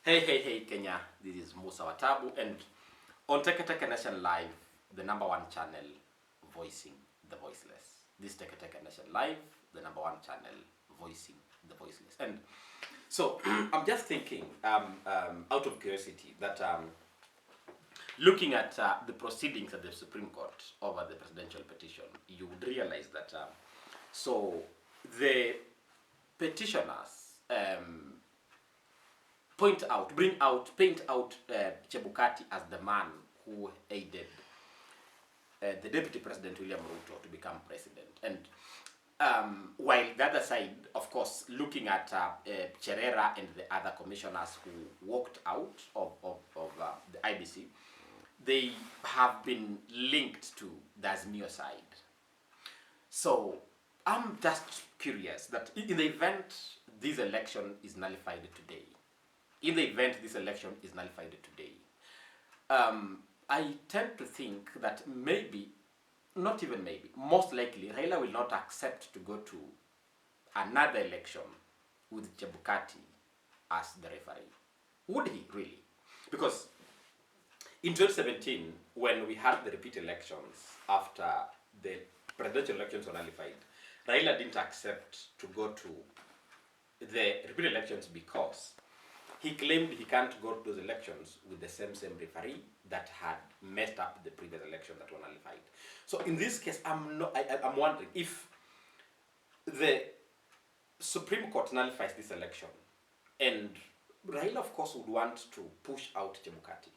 Hey, Kenya, this is Musa Watabu, and on Teke Teke Nation Live, the #1 channel voicing the voiceless. This Teke Teke Nation Live, the #1 channel voicing the voiceless. And so, I'm just thinking, out of curiosity, that looking at the proceedings at the Supreme Court over the presidential petition, you would realize that, so the petitioners, paint out Chebukati as the man who aided the Deputy President William Ruto to become president. And while the other side, of course, looking at Cherera and the other commissioners who walked out of the IEBC, they have been linked to the Azimio side. So I'm just curious that in the event this election is nullified today, I tend to think that maybe, not even maybe, most likely, Raila will not accept to go to another election with Chebukati as the referee. Would he really? Because in 2017, when we had the repeat elections after the presidential elections were nullified, Raila didn't accept to go to the repeat elections because he claimed he can't go to those elections with the same referee that had messed up the previous election that were nullified. So in this case, I'm wondering if the Supreme Court nullifies this election, and Raila, of course, would want to push out Chebukati.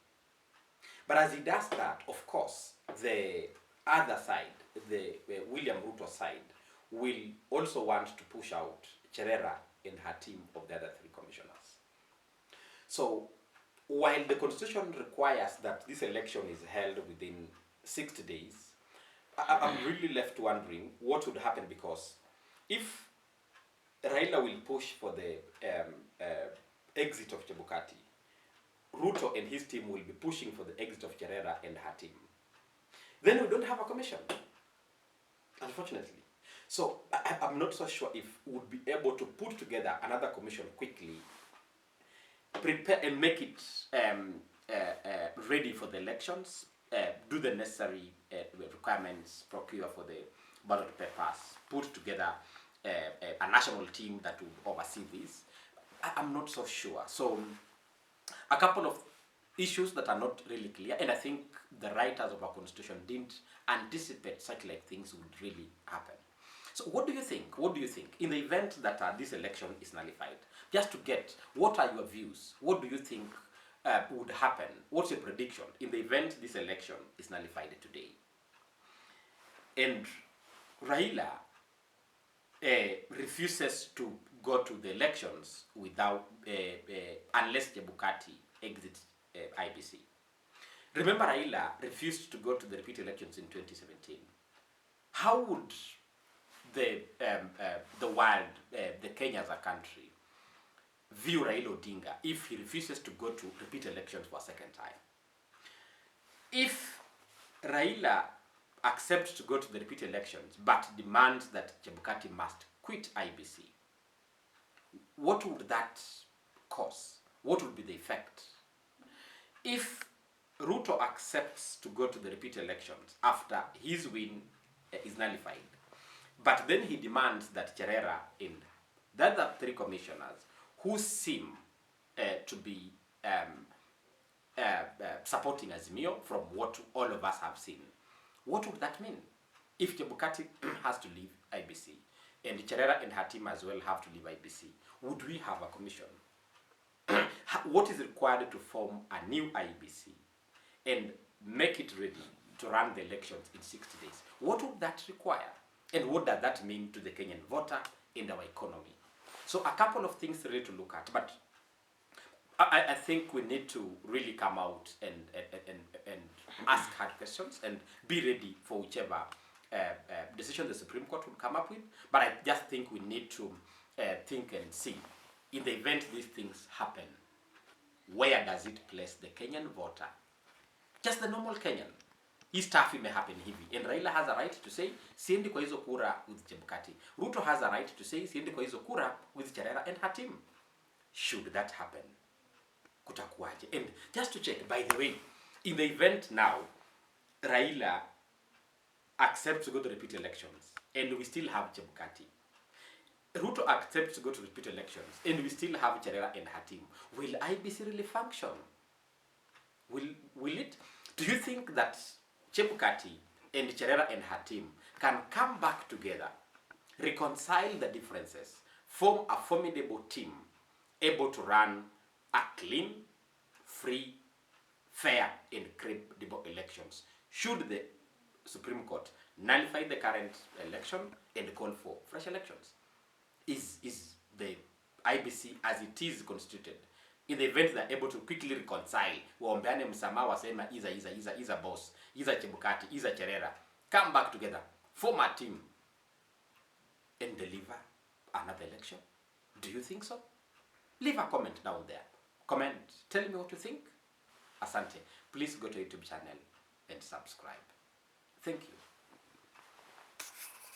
But as he does that, of course, the other side, the William Ruto side, will also want to push out Cherera and her team of the other 3 commissioners. So, while the Constitution requires that this election is held within 60 days, I'm really left wondering what would happen, because if Raila will push for the exit of Chebukati, Ruto and his team will be pushing for the exit of Cherera and her team, then we don't have a commission, unfortunately. So I'm not so sure if we would be able to put together another commission quickly, prepare and make it ready for the elections, do the necessary requirements, procure for the ballot papers, put together a national team that will oversee this. I'm not so sure. So a couple of issues that are not really clear, and I think the writers of our constitution didn't anticipate such like things would really happen. So what do you think? What do you think? In the event that this election is nullified, just to get, what are your views? What do you think would happen? What's your prediction in the event this election is nullified today? And Raila refuses to go to the elections without, unless Chebukati exits IEBC. Remember, Raila refused to go to the repeat elections in 2017. How would the world, the Kenya as a country, view Raila Odinga if he refuses to go to repeat elections for a second time? If Raila accepts to go to the repeat elections but demands that Chebukati must quit IEBC, what would that cause? What would be the effect? If Ruto accepts to go to the repeat elections after his win is nullified, but then he demands that Cherera and the other 3 commissioners who seem to be supporting Azimio from what all of us have seen, what would that mean? If Chebukati has to leave IEBC and Cherera and her team as well have to leave IEBC, would we have a commission? What is required to form a new IEBC and make it ready to run the elections in 60 days? What would that require? And what does that mean to the Kenyan voter and our economy? So a couple of things really to look at, but I think we need to really come out and ask hard questions and be ready for whichever decision the Supreme Court will come up with. But I just think we need to think and see, in the event these things happen, where does it place the Kenyan voter? Just the normal Kenyan. Hii stuff may happen hivi. And Raila has a right to say, siendi kwa hizo kura with Chebukati. Ruto has a right to say, siendi kwa hizo kura with Cherera and her team. Should that happen, kutakuwaje? And just to check, by the way, in the event now Raila accepts to go to repeat elections and we still have Chebukati, Ruto accepts to go to repeat elections and we still have Cherera and her team, will IEBC really function? Will it? Do you think that Chebukati and Cherera and her team can come back together, reconcile the differences, form a formidable team, able to run a clean, free, fair, and credible elections? Should the Supreme Court nullify the current election and call for fresh elections? Is the IEBC as it is constituted, in the event they're able to quickly reconcile, waombeane msamaha, wasema iza boss, iza Chebukati, iza Cherera, come back together, form a team, and deliver another election? Do you think so? Leave a comment down there. Comment, tell me what you think. Asante. Please go to YouTube channel and subscribe. Thank you.